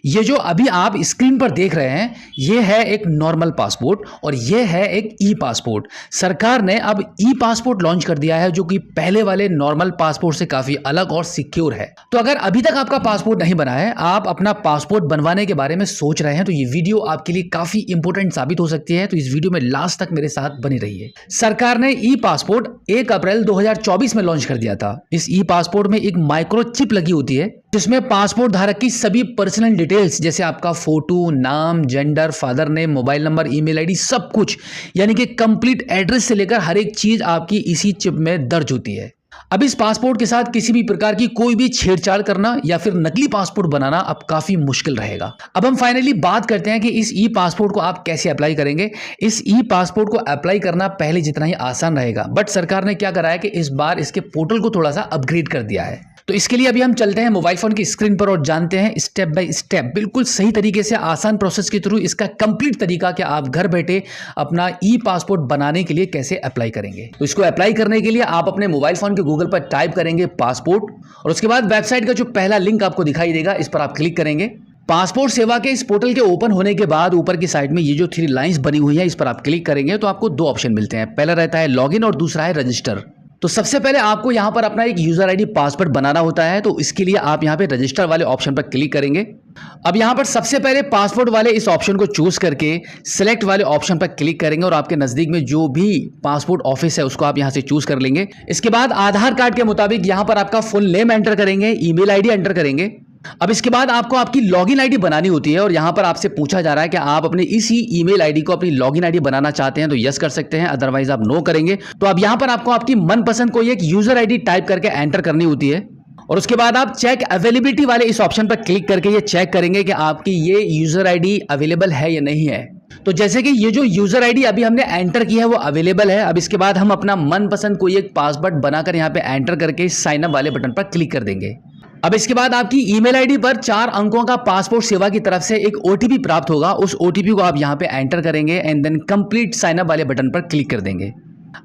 ये जो अभी आप स्क्रीन पर देख रहे हैं ये है एक नॉर्मल पासपोर्ट और ये है एक ई पासपोर्ट। सरकार ने अब ई पासपोर्ट लॉन्च कर दिया है जो कि पहले वाले नॉर्मल पासपोर्ट से काफी अलग और सिक्योर है। तो अगर अभी तक आपका पासपोर्ट नहीं बना है, आप अपना पासपोर्ट बनवाने के बारे में सोच रहे हैं, तो ये वीडियो आपके लिए काफी इंपॉर्टेंट साबित हो सकती है। तो इस वीडियो में लास्ट तक मेरे साथ बनी रहिए। सरकार ने ई पासपोर्ट 1 अप्रैल 2024 में लॉन्च कर दिया था। इस ई पासपोर्ट में एक माइक्रो चिप लगी होती है जिसमें पासपोर्ट धारक की सभी पर्सनल डिटेल्स जैसे आपका फोटो, नाम, gender, father name, mobile number, email ID, सब कुछ यानी कि कंप्लीट एड्रेस से लेकर हर एक चीज आपकी इसी चिप में दर्ज होती है। अब इस पासपोर्ट के साथ किसी भी प्रकार की कोई भी छेड़छाड़ करना या फिर नकली पासपोर्ट बनाना अब काफी मुश्किल रहेगा। अब हम फाइनली बात करते हैं कि इस ई पासपोर्ट को आप कैसे अप्लाई करेंगे। इस ई पासपोर्ट को अप्लाई करना पहले जितना ही आसान रहेगा, बट सरकार ने क्या करा है कि इस बार इसके पोर्टल को थोड़ा सा अपग्रेड कर दिया है। तो इसके लिए अभी हम चलते हैं मोबाइल फोन की स्क्रीन पर और जानते हैं स्टेप बाय स्टेप बिल्कुल सही तरीके से आसान प्रोसेस के थ्रू इसका कंप्लीट तरीका कि आप घर बैठे अपना ई पासपोर्ट बनाने के लिए कैसे अप्लाई करेंगे। तो इसको अप्लाई करने के लिए आप अपने मोबाइल फोन के गूगल पर टाइप करेंगे पासपोर्ट और उसके बाद वेबसाइट का जो पहला लिंक आपको दिखाई देगा इस पर आप क्लिक करेंगे। पासपोर्ट सेवा के इस पोर्टल के ओपन होने के बाद ऊपर की साइड में ये जो 3 लाइंस बनी हुई है इस पर आप क्लिक करेंगे तो आपको 2 ऑप्शन मिलते हैं। पहला रहता है लॉगिन और दूसरा है रजिस्टर। तो सबसे पहले आपको यहां पर अपना एक यूजर आईडी पासवर्ड बनाना होता है, तो इसके लिए आप यहां पे रजिस्टर वाले ऑप्शन पर क्लिक करेंगे। अब यहां पर सबसे पहले पासवर्ड वाले इस ऑप्शन को चूज करके सिलेक्ट वाले ऑप्शन पर क्लिक करेंगे और आपके नजदीक में जो भी पासपोर्ट ऑफिस है उसको आप यहां से चूज कर लेंगे। इसके बाद आधार कार्ड के मुताबिक यहां पर आपका फुल नेम एंटर करेंगे, ईमेल आईडी एंटर करेंगे। अब इसके बाद आपको आपकी लॉगिन आईडी बनानी होती है और यहां पर आपसे पूछा जा रहा है कि आप अपने इसी ईमेल आईडी को अपनी लॉगिन आईडी बनाना चाहते हैं तो यस कर सकते हैं, अदरवाइज आप नो करेंगे। तो अब यहां पर आपको आपकी मनपसंद कोई एक यूजर आईडी टाइप करके एंटर करनी होती है और उसके बाद आप चेक अवेलेबिलिटी वाले इस ऑप्शन पर क्लिक करके ये चेक करेंगे कि आपकी ये यूजर आईडी अवेलेबल है या नहीं है। तो जैसे कि ये जो यूजर आईडी अभी हमने एंटर की है वो अवेलेबल है। अब इसके बाद हम अपना मनपसंद कोई एक पासवर्ड बनाकर यहाँ पे एंटर करके साइन अप वाले बटन पर क्लिक कर देंगे। अब इसके बाद आपकी ईमेल आईडी पर 4 अंकों का पासपोर्ट सेवा की तरफ से एक ओटीपी प्राप्त होगा। उस ओटीपी को आप यहां पे एंटर करेंगे and then complete sign up वाले बटन पर क्लिक कर देंगे।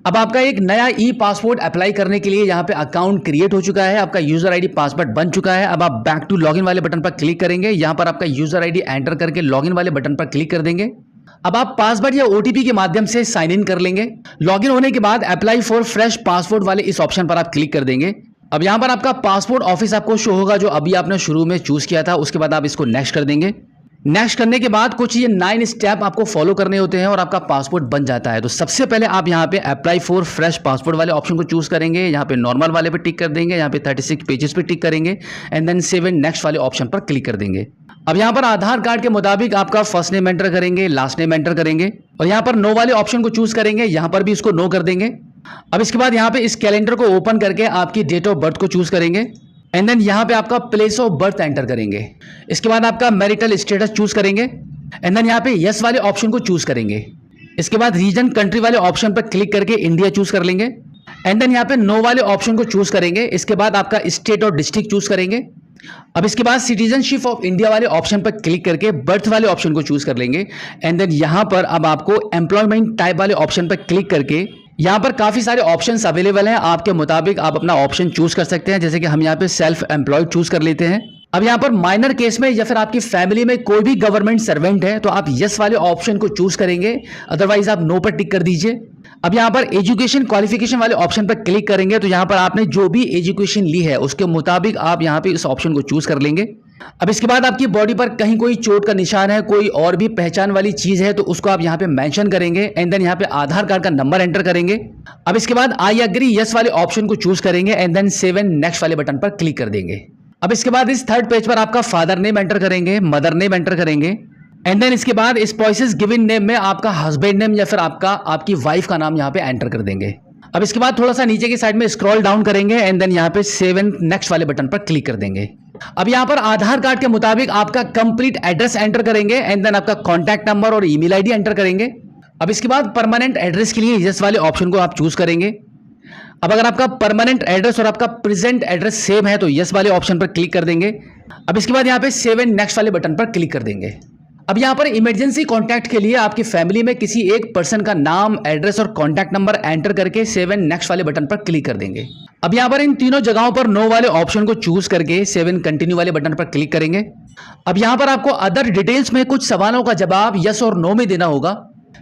अब आपका एक नया ई पासपोर्ट अप्लाई करने के लिए यहां पे अकाउंट क्रिएट हो चुका है, आपका यूजर आईडी पासवर्ड बन चुका है। अब आप बैक टू लॉगिन वाले बटन पर क्लिक करेंगे, यहां पर आपका यूजर आईडी एंटर करके लॉगिन वाले बटन पर क्लिक कर देंगे। अब आप पासवर्ड या ओटीपी के माध्यम से साइन इन कर लेंगे। लॉगिन होने के बाद अप्लाई फॉर फ्रेश पासपोर्ट वाले इस ऑप्शन पर आप क्लिक कर देंगे। अब यहां पर आपका पासपोर्ट ऑफिस आपको शो होगा जो अभी आपने शुरू में चूज किया था। उसके बाद आप इसको नेक्स्ट कर देंगे। नेक्स्ट करने के बाद कुछ ये 9 स्टेप आपको फॉलो करने होते हैं और आपका पासपोर्ट बन जाता है। तो सबसे पहले आप यहां पे अप्लाई फॉर फ्रेश पासपोर्ट वाले ऑप्शन को चूज करेंगे, यहां पे नॉर्मल वाले पे टिक कर देंगे, यहां पे 36 पेजेस पे टिक करेंगे and then save and next वाले ऑप्शन पर क्लिक कर देंगे। अब यहां पर आधार कार्ड के मुताबिक आपका फर्स्ट नेम एंटर करेंगे, लास्ट नेम एंटर करेंगे और यहां पर नो वाले ऑप्शन को चूज करेंगे, यहां पर भी इसको नो कर देंगे। अब इसके बाद यहां पे इस कैलेंडर को ओपन करके आपकी डेट ऑफ बर्थ को चूज करेंगे एंड देन यहां पे आपका प्लेस ऑफ बर्थ एंटर करेंगे। इसके बाद आपका मैरिटल स्टेटस चूज करेंगे एंड देन यहां पे यस वाले ऑप्शन को चूज करेंगे। इसके बाद रीजन कंट्री वाले ऑप्शन पर क्लिक करके इंडिया चूज कर लेंगे एंड देन यहां पे नो वाले ऑप्शन को चूज करेंगे। इसके बाद आपका स्टेट और डिस्ट्रिक्ट चूज करेंगे। अब इसके बाद सिटीजनशिप ऑफ इंडिया वाले ऑप्शन पर क्लिक करके बर्थ वाले ऑप्शन को चूज कर लेंगे एंड देन यहां पर अब आपको एम्प्लॉयमेंट टाइप वाले ऑप्शन पर क्लिक करके यहां पर काफी सारे ऑप्शंस अवेलेबल हैं, आपके मुताबिक आप अपना ऑप्शन चूज कर सकते हैं। जैसे कि हम यहां पे सेल्फ एम्प्लॉयड चूज कर लेते हैं। अब यहां पर माइनर केस में या फिर आपकी फैमिली में कोई भी गवर्नमेंट सर्वेंट है तो आप यस वाले ऑप्शन को चूज करेंगे, अदरवाइज आप नो पर टिक कर दीजिए। अब यहां पर एजुकेशन क्वालिफिकेशन वाले ऑप्शन पर क्लिक करेंगे तो यहां पर आपने जो भी एजुकेशन ली है उसके मुताबिक आप यहां पे इस ऑप्शन को चूज कर लेंगे। अब इसके बाद आपकी बॉडी पर कहीं कोई चोट का निशान है, कोई और भी पहचान वाली चीज है तो उसको आप यहां पे मेंशन करेंगे एंड देन यहां पे आधार कार्ड का नंबर एंटर करेंगे। अब इसके बाद आई एग्री यस वाले ऑप्शन को चूज करेंगे and then save and next वाले बटन पर क्लिक कर देंगे। अब इसके बाद इस थर्ड पेज पर आपका फादर नेम एंटर करेंगे, मदर नेम एंटर करेंगे एंड देन इसके बाद स्पाउसेस गिवन नेम में आपका हस्बैंड नेम या फिर आपकी वाइफ का नाम यहां पे एंटर कर देंगे। अब इसके बाद थोड़ा सा नीचे की साइड में स्क्रॉल डाउन करेंगे एंड देन यहां पे सेव एंड नेक्स्ट वाले बटन पर क्लिक कर देंगे। अब यहां पर आधार कार्ड के मुताबिक आपका कंप्लीट एड्रेस एंटर करेंगे एंड देन आपका कॉन्टैक्ट नंबर और ईमेल आईडी एंटर करेंगे। अब इसके बाद परमानेंट एड्रेस के लिए यस वाले ऑप्शन को आप चूज करेंगे। अब अगर आपका परमानेंट एड्रेस और आपका प्रेजेंट एड्रेस सेम है तो यस वाले ऑप्शन पर क्लिक कर देंगे। अब इसके बाद यहां पे सेव एंड नेक्स्ट वाले बटन पर क्लिक कर देंगे। अब यहां पर इमरजेंसी कॉन्टैक्ट के लिए आपकी फैमिली में किसी एक पर्सन का नाम, एड्रेस और कॉन्टैक्ट नंबर एंटर करके सेव एंड नेक्स्ट वाले बटन पर क्लिक कर देंगे। अब यहां पर इन तीनों जगहों पर नो वाले ऑप्शन को चूज करके सेव एंड कंटिन्यू वाले बटन पर क्लिक करेंगे। अब यहाँ पर आपको अदर डिटेल्स में कुछ सवालों का जवाब यस और नो में देना होगा।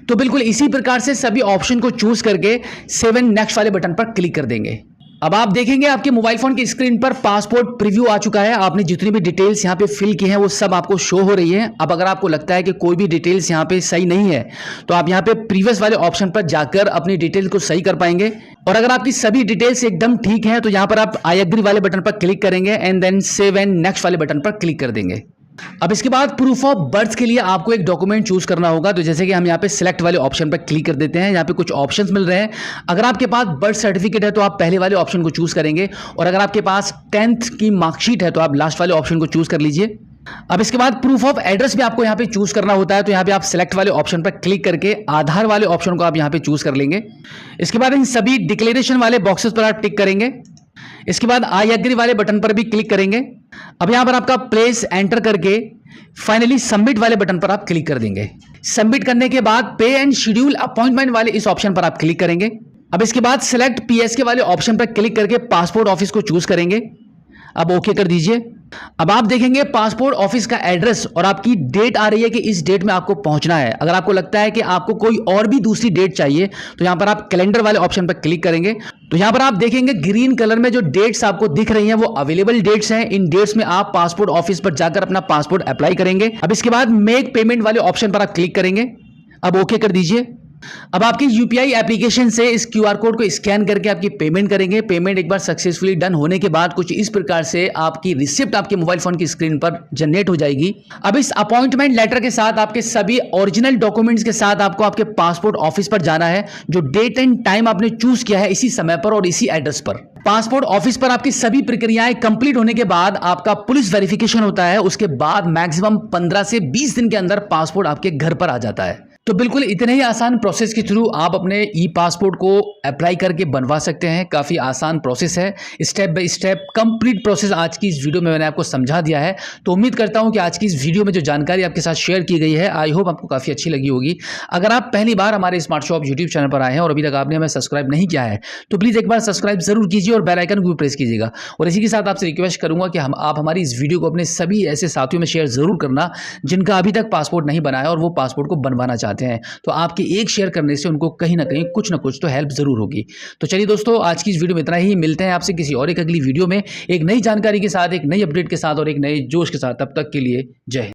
तो बिल्कुल इसी प्रकार से सभी ऑप्शन को चूज करके 7 नेक्स्ट वाले बटन पर क्लिक कर देंगे। अब आप देखेंगे आपके मोबाइल फोन की स्क्रीन पर पासपोर्ट प्रीव्यू आ चुका है। आपने जितनी भी डिटेल्स यहाँ पे फिल की हैं वो सब आपको शो हो रही है। अब अगर आपको लगता है कि कोई भी डिटेल्स यहाँ पे सही नहीं है तो आप यहाँ पे प्रीवियस वाले ऑप्शन पर जाकर अपनी डिटेल को सही कर पाएंगे। और अगर आपकी सभी डिटेल्स एकदम ठीक हैं तो यहाँ पर आप आई एग्री वाले बटन पर क्लिक करेंगे and then save and next वाले बटन पर क्लिक कर देंगे। अब इसके बाद प्रूफ ऑफ बर्थ के लिए आपको एक डॉक्यूमेंट चूज करना होगा। तो जैसे कि हम यहाँ पे सिलेक्ट वाले ऑप्शन पर क्लिक कर देते हैं। यहाँ पे कुछ ऑप्शंस मिल रहे हैं। अगर आपके पास बर्थ सर्टिफिकेट है तो आप पहले वाले ऑप्शन को चूज करेंगे और अगर आपके पास 10th की मार्कशीट है तो आप लास्ट वाले ऑप्शन को चूज कर लीजिए। अब इसके बाद प्रूफ ऑफ एड्रेस भी आपको यहाँ पे चूज करना होता है। तो यहाँ पे आप सिलेक्ट वाले ऑप्शन पर क्लिक करके आधार वाले ऑप्शन को आप यहाँ पे चूज कर लेंगे। इसके बाद इन सभी डिक्लेरेशन वाले बॉक्सेस पर आप टिक करेंगे। इसके बाद आई एग्री वाले बटन पर भी क्लिक करेंगे। अब यहां पर आपका प्लेस एंटर करके फाइनली सबमिट वाले बटन पर आप क्लिक कर देंगे। सबमिट करने के बाद पे एंड शेड्यूल अपॉइंटमेंट वाले इस ऑप्शन पर आप क्लिक करेंगे। अब इसके बाद सिलेक्ट पीएसके वाले ऑप्शन पर क्लिक करके पासपोर्ट ऑफिस को चूज करेंगे। अब ओके कर दीजिए। अब आप देखेंगे पासपोर्ट ऑफिस का एड्रेस और आपकी डेट आ रही है कि इस डेट में आपको पहुंचना है। अगर आपको लगता है कि आपको कोई और भी दूसरी डेट चाहिए तो यहां पर आप कैलेंडर वाले ऑप्शन पर क्लिक करेंगे। तो यहां पर आप देखेंगे ग्रीन कलर में जो डेट्स आपको दिख रही हैं वो अवेलेबल डेट्स हैं। इन डेट्स में आप पासपोर्ट ऑफिस पर जाकर अपना पासपोर्ट अप्लाई करेंगे। अब इसके बाद मेक पेमेंट वाले ऑप्शन पर आप क्लिक करेंगे। अब ओके कर दीजिए। अब आपकी यूपीआई एप्लीकेशन से इस क्यूआर कोड को स्कैन करके आपकी पेमेंट करेंगे। पेमेंट एक बार सक्सेसफुली डन होने के बाद कुछ इस प्रकार से आपकी रिसिप्ट आपके मोबाइल फोन की स्क्रीन पर जनरेट हो जाएगी। अब इस अपॉइंटमेंट लेटर के साथ आपके सभी ओरिजिनल डॉक्यूमेंट्स के साथ आपको आपके पासपोर्ट ऑफिस पर जाना है। जो डेट एंड टाइम आपने चूज किया है इसी समय पर और इसी एड्रेस पर। पासपोर्ट ऑफिस पर आपकी सभी प्रक्रियाएं कंप्लीट होने के बाद आपका पुलिस वेरिफिकेशन होता है। उसके बाद मैक्सिमम 15 से 20 दिन के अंदर पासपोर्ट आपके घर पर आ जाता है। तो बिल्कुल इतने ही आसान प्रोसेस के थ्रू आप अपने ई पासपोर्ट को अप्लाई करके बनवा सकते हैं। काफ़ी आसान प्रोसेस है। Step by step complete process आज की इस वीडियो में मैंने आपको समझा दिया है। तो उम्मीद करता हूं कि आज की इस वीडियो में जो जानकारी आपके साथ शेयर की गई है आई होप आपको काफ़ी अच्छी लगी होगी। अगर आप पहली बार हमारे स्मार्ट शॉप यूट्यूब चैनल पर आए हैं और अभी तक आपने हमें सब्सक्राइब नहीं किया है तो प्लीज़ एक बार सब्सक्राइब जरूर कीजिए और बेल आइकन को भी प्रेस कीजिएगा। और इसी के साथ आपसे रिक्वेस्ट करूंगा कि आप हमारी इस वीडियो को अपने सभी ऐसे साथियों में शेयर जरूर करना जिनका अभी तक पासपोर्ट नहीं बनाया और वो पासपोर्ट को बनवाना चाहते हैं। तो आपके एक शेयर करने से उनको कहीं ना कहीं कुछ ना कुछ तो हेल्प जरूर होगी। तो चलिए दोस्तों आज की इस वीडियो में इतना ही। मिलते हैं आपसे किसी और एक अगली वीडियो में एक नई जानकारी के साथ, एक नई अपडेट के साथ और एक नए जोश के साथ। तब तक के लिए जय हिंद।